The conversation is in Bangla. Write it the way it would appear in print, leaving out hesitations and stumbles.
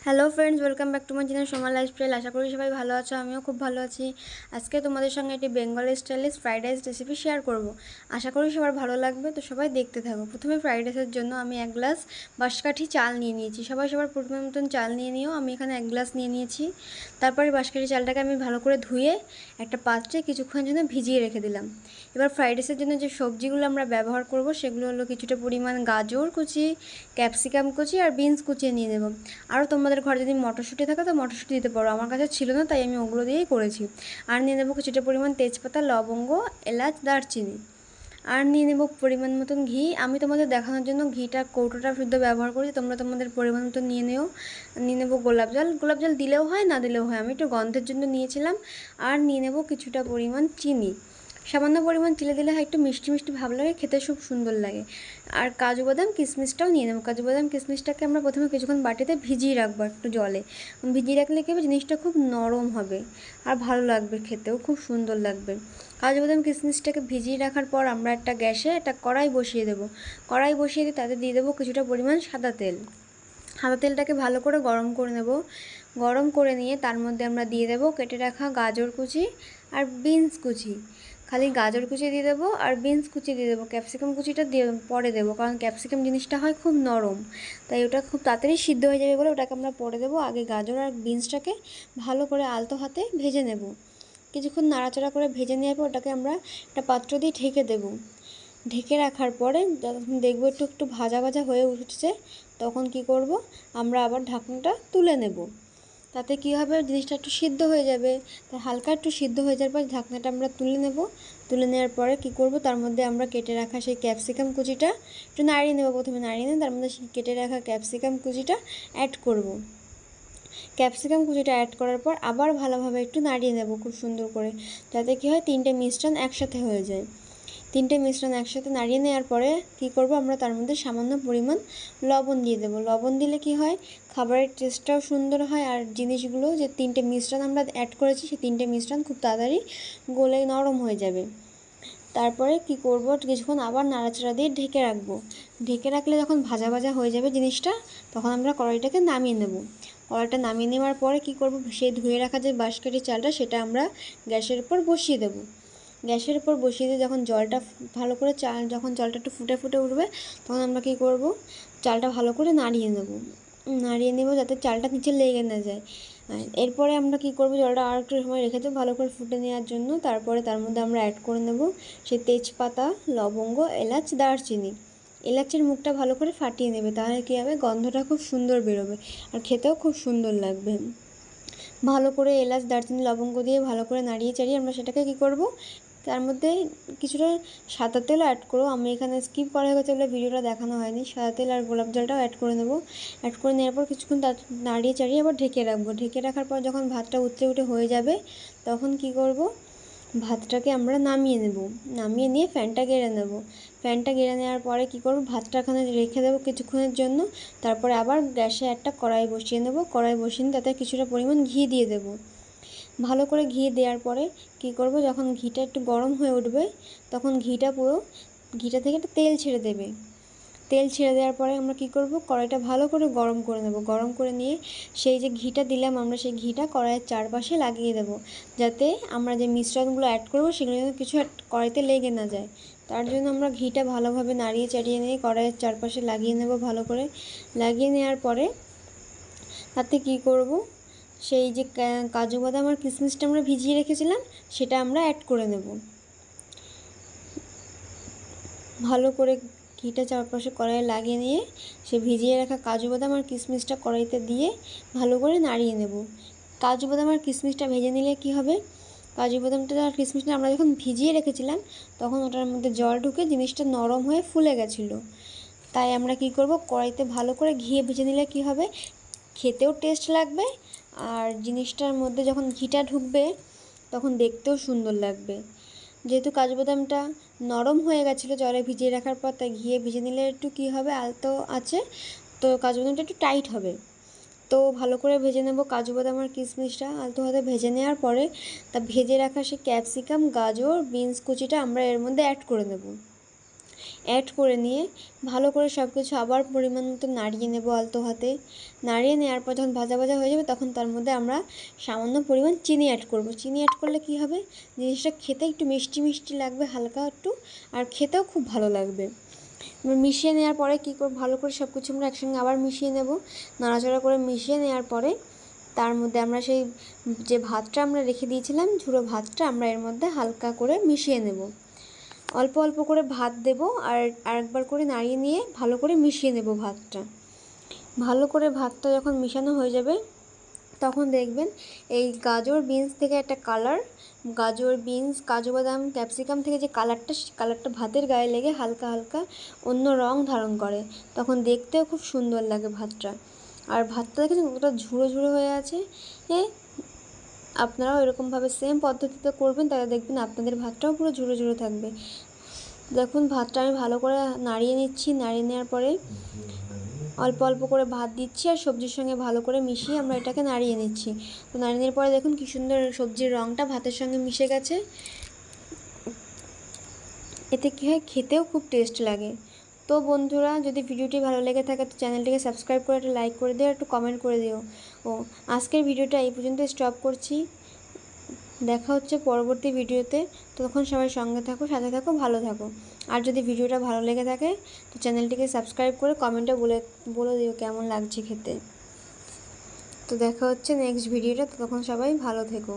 Hello friends, welcome back to my channel Soma lifestyle. আশা করি সবাই ভালো আছো, আমিও খুব ভালো আছি। আজকে তোমাদের সঙ্গে একটি Bengali stylish fried rice recipe share করব। আশা করি সবার ভালো লাগবে, তো সবাই দেখতে থাকো। প্রথমে ফ্রাইড রাইসের জন্য আমি 1 গ্লাস বাঁশকাঠি চাল নিয়ে নিয়েছি। সবাই সবার পরিমাণ মতন চাল নিয়ে নিও, আমি এখানে 1 গ্লাস নিয়ে নিয়েছি। তারপরে বাঁশকাঠি চালটাকে আমি ভালো করে ধুয়ে একটা পাত্রে কিছুক্ষণের জন্য ভিজিয়ে রেখে দিলাম। এবার ফ্রাইড রাইসের জন্য যে সবজিগুলো আমরা ব্যবহার করব সেগুলো হলো কিছুটা পরিমাণ গাজর কুচি, ক্যাপসিকাম কুচি আর বিনস কুচিয়ে নিয়ে নেব। আরও তোমাদের ঘরে যদি মটরশুঁটি থাকে তো মটরশুঁটি দিতে পারো, আমার কাছে ছিল না তাই আমি ওগুলো দিয়েই করেছি। আর নিয়ে নেবো কিছুটা পরিমাণ তেজপাতা, লবঙ্গ, এলাচ, দারচিনি। আর নিয়ে নেবো পরিমাণ মতন ঘি। আমি তোমাদের দেখানোর জন্য ঘিটা কৌটোটা শুদ্ধ ব্যবহার করি, তোমরা তোমাদের পরিমাণ মতন নিয়ে নিও। নিয়ে নেবো গোলাপ জল, গোলাপ জল দিলেও হয় না দিলেও হয়, আমি একটু গন্ধের জন্য নিয়েছিলাম। আর নিয়ে নেবো কিছুটা পরিমাণ চিনি, সামান্য পরিমাণ চিনি দিলে হয় একটু মিষ্টি মিষ্টি ভাব লাগে, খেতে খুব সুন্দর লাগে। আর কাজু বাদাম কিশমিশটাও নিয়ে নেবো। কাজু বাদাম কিশমিশটাকে আমরা প্রথমে কিছুক্ষণ বাটিতে ভিজিয়ে রাখবো একটু জলে। ভিজিয়ে রাখলে কী হবে, জিনিসটা খুব নরম হবে আর ভালো লাগবে, খেতেও খুব সুন্দর লাগবে। কাজু বাদাম কিশমিশটাকে ভিজিয়ে রাখার পর আমরা একটা গ্যাসে একটা কড়াই বসিয়ে দেবো। কড়াই বসিয়ে দিয়ে তাতে দিয়ে দেবো কিছুটা পরিমাণ সাদা তেল। সাদা তেলটাকে ভালো করে গরম করে নেব। গরম করে নিয়ে তার মধ্যে আমরা দিয়ে দেবো কেটে রাখা গাজর কুচি আর বিনস কুচি। খালি গাজর কুচি দিয়ে দেবো আর বিনস কুচি দিয়ে দেবো, ক্যাপসিকাম কুচিটা দিয়ে পরে দেবো, কারণ ক্যাপসিকাম জিনিসটা হয় খুব নরম, তাই ওটা খুব তাড়াতাড়ি সিদ্ধ হয়ে যাবে বলে ওটাকে আমরা পরে দেবো। আগে গাজর আর বিনসটাকে ভালো করে আলতো হাতে ভেজে নেব। কিছুক্ষণ নাড়াচাড়া করে ভেজে নেওয়ার পর ওটাকে আমরা একটা পাত্র দিয়ে ঢেকে দেবো। ঢেকে রাখার পরে যখন দেখবো একটু একটু ভাজা ভাজা হয়ে উঠছে, তখন কি করব, আমরা আবার ঢাকনাটা তুলে নেব। তাতে কী হবে, জিনিসটা একটু সিদ্ধ হয়ে যাবে। তাই হালকা একটু সিদ্ধ হয়ে যাওয়ার পর ঢাকনাটা আমরা তুলে নেব। তুলে নেওয়ার পরে কী করব, তার মধ্যে আমরা কেটে রাখা সেই ক্যাপসিকাম কুচিটা একটু নাড়িয়ে নেব। প্রথমে নাড়িয়ে নিয়ে তার মধ্যে সেই কেটে রাখা ক্যাপসিকাম কুচিটা অ্যাড করব। ক্যাপসিকাম কুচিটা অ্যাড করার পর আবার ভালোভাবে একটু নাড়িয়ে নেব খুব সুন্দর করে, যাতে কী হয়, তিনটে মিশ্রণ একসাথে হয়ে যায়। তিনটে মিশ্রণ একসাথে নাড়িয়ে নেওয়ার পরে কী করব, আমরা তার মধ্যে সামান্য পরিমাণ লবণ দিয়ে দেবো। লবণ দিলে কি হয়, খাবারের টেস্টটাও সুন্দর হয়, আর জিনিসগুলো যে তিনটে মিশ্রণ আমরা অ্যাড করেছি সেই তিনটে মিশ্রণ খুব তাড়াতাড়ি গলে নরম হয়ে যাবে। তারপরে কি করব, কিছুক্ষণ আবার নাড়াচাড়া দিয়ে ঢেকে রাখবো। ঢেকে রাখলে যখন ভাজা ভাজা হয়ে যাবে জিনিসটা, তখন আমরা কড়াইটাকে নামিয়ে নেব। কড়াইটা নামিয়ে নেওয়ার পরে কি করব, সেই ধুয়ে রাখা যে বাঁশকাঠি চালটা সেটা আমরা গ্যাসের উপর বসিয়ে দেবো। গ্যাসের উপর বসিয়ে দিয়ে যখন জলটা ভালো করে যখন জলটা একটু ফুটে ফুটে উঠবে, তখন আমরা কী করব, চালটা ভালো করে নাড়িয়ে নেব যাতে চালটা নিচে লেগে না যায়। এরপরে আমরা কী করব, জলটা আর একটু সময় রেখে দেবো ভালো করে ফুটে নেওয়ার জন্য। তারপরে তার মধ্যে আমরা অ্যাড করে নেব সেই তেজপাতা, লবঙ্গ, এলাচ, দারচিনি। এলাচের মুখটা ভালো করে ফাটিয়ে নেবে, তাহলে কী হবে, গন্ধটা খুব সুন্দর বেরোবে আর খেতেও খুব সুন্দর লাগবে। ভালো করে এলাচ, দারচিনি, লবঙ্গ দিয়ে ভালো করে নাড়িয়ে চাড়িয়ে আমরা সেটাকে কী করব, তার মধ্যে কিছুটা সাদা তেলও অ্যাড করবো। আমি এখানে স্কিপ করা হয়ে গেছে বলে ভিডিওটা দেখানো হয়নি। সাদা তেল আর গোলাপ জলটাও অ্যাড করে নেব। অ্যাড করে নেওয়ার পর কিছুক্ষণ নাড়িয়ে চাড়িয়ে আবার ঢেকে রাখবো। ঢেকে রাখার পর যখন ভাতটা উতরে উঠে হয়ে যাবে, তখন কি করব, ভাতটাকে আমরা নামিয়ে নেব। নামিয়ে নিয়ে ফ্যানটা গেড়ে নেব। ফ্যানটা গেড়ে নেওয়ার পরে কী করব, ভাতটা এখানে রেখে দেবো কিছুক্ষণের জন্য। তারপরে আবার গ্যাসে একটা কড়াই বসিয়ে নেব। কড়াই বসিয়ে নিয়ে তাতে কিছুটা পরিমাণ ঘি দিয়ে দেবো। ভালো করে ঘি দেওয়ার পরে কী করব, যখন ঘিটা একটু গরম হয়ে উঠবে, তখন ঘিটা থেকে একটা তেল ছেড়ে দেবে। তেল ছেড়ে দেওয়ার পরে আমরা কী করব, কড়াইটা ভালো করে গরম করে নেব। গরম করে নিয়ে সেই যে ঘিটা দিলাম আমরা, সেই ঘিটা কড়াইয়ের চারপাশে লাগিয়ে দেব, যাতে আমরা যে মিশ্রণগুলো অ্যাড করব সেগুলো যেন কিছু কড়াইতে লেগে না যায়। তার জন্য আমরা ঘিটা ভালোভাবে নাড়িয়ে চাড়িয়ে নিয়ে কড়াইয়ের চারপাশে লাগিয়ে নেব। ভালো করে লাগিয়ে নেওয়ার পরে তাতে কী করব, সেই যে কাজু বাদাম আর কিশমিশটা আমরা ভিজিয়ে রেখেছিলাম সেটা আমরা অ্যাড করে নেব। ভালো করে ঘিটা চারপাশে কড়াইয়ে লাগিয়ে নিয়ে সে ভিজিয়ে রাখা কাজু বাদাম আর কিশমিশটা কড়াইতে দিয়ে ভালো করে নাড়িয়ে নেব। কাজু বাদাম আর কিশমিশটা ভেজে নিলে কি হবে, কাজু বাদামটা আর কিশমিশটা আমরা যখন ভিজিয়ে রেখেছিলাম তখন ওটার মধ্যে জল ঢুকে জিনিসটা নরম হয়ে ফুলে গেছিলো। তাই আমরা কি করব, কড়াইতে ভালো করে ঘি ভেজে নিলে কি হবে, খেতেও টেস্ট লাগবে, আর জিনিসটার মধ্যে যখন ঘিটা ঢুকবে তখন দেখতেও সুন্দর লাগবে। যেহেতু কাজু বাদামটা নরম হয়ে গেছিলো জলে ভিজিয়ে রাখার পর, তাই ঘিয়ে ভেজে নিলে একটু কী হবে, আলতো আছে তো কাজু বাদামটা একটু টাইট হবে। তো ভালো করে ভেজে নেব কাজু বাদাম আর কিশমিশটা। আলতো হাতে ভেজে নেওয়ার পরে তা ভেজে রাখা সেই ক্যাপসিকাম, গাজর, বিনস কুচিটা আমরা এর মধ্যে অ্যাড করে নেব। অ্যাড করে নিয়ে ভালো করে সব কিছু আবার পরিমাণ মতো নাড়িয়ে নেব আলতো হাতে। নাড়িয়ে নেওয়ার পর যখন ভাজা ভাজা হয়ে যাবে তখন তার মধ্যে আমরা সামান্য পরিমাণ চিনি অ্যাড করব। চিনি অ্যাড করলে কী হবে, জিনিসটা খেতে একটু মিষ্টি মিষ্টি লাগবে হালকা একটু, আর খেতেও খুব ভালো লাগবে। মিশিয়ে নেওয়ার পরে কী করব, ভালো করে সব কিছু আমরা একসঙ্গে আবার মিশিয়ে নেব। নাড়াচাড়া করে মিশিয়ে নেওয়ার পরে তার মধ্যে আমরা সেই যে ভাতটা আমরা রেখে দিয়েছিলাম, ঝুড়ো ভাতটা আমরা এর মধ্যে হালকা করে মিশিয়ে নেব। অল্প অল্প করে ভাত দেব আর আরেকবার করে নাড়িয়ে নিয়ে ভালো করে মিশিয়ে নেব ভাতটা। ভালো করে ভাতটা যখন মিশানো হয়ে যাবে তখন দেখবেন এই গাজর বিনস থেকে একটা কালার, গাজর বিনস কাজু বাদাম ক্যাপসিকাম থেকে যে কালারটা, সেই কালারটা ভাতের গায়ে লেগে হালকা হালকা অন্য রং ধারণ করে, তখন দেখতেও খুব সুন্দর লাগে ভাতটা। আর ভাতটা দেখেছেন কতটা ঝুড়ো ঝুড়ো হয়ে আছে। আপনারাও এরকমভাবে সেম পদ্ধতিতে করবেন, তাহলে দেখবেন আপনাদের ভাতটাও পুরো ঝুড়ো ঝুড়ো থাকবে। দেখুন ভাতটা আমি ভালো করে নাড়িয়ে নিচ্ছি, নাড়িয়ে নেওয়ার পরে অল্প অল্প করে ভাত দিচ্ছি আর সবজির সঙ্গে ভালো করে মিশিয়ে আমরা এটাকে নাড়িয়ে নিচ্ছি। তো নাড়িয়ে নেওয়ার পরে দেখুন কী সুন্দর সবজির রঙটা ভাতের সঙ্গে মিশে গেছে। এতে কী হয়, খেতেও খুব টেস্ট লাগে। তো বন্ধুরা, যদি ভিডিওটি ভালো লেগে থাকে তো চ্যানেলটিকে সাবস্ক্রাইব করে একটা লাইক করে দিও, একটু কমেন্ট করে দিও। আজকের ভিডিওটা এই পর্যন্ত স্টপ করছি। দেখা হচ্ছে পরবর্তী ভিডিওতে। ততক্ষণ সবাই সঙ্গে থাকো, সাথে থাকো, ভালো থাকো। আর যদি ভিডিওটা ভালো লেগে থাকে তো চ্যানেলটিকে সাবস্ক্রাইব করে কমেন্টে বলে দিও কেমন লাগছে খেতে। তো দেখা হচ্ছে নেক্সট ভিডিওটা, ততক্ষণ সবাই ভালো থেকো।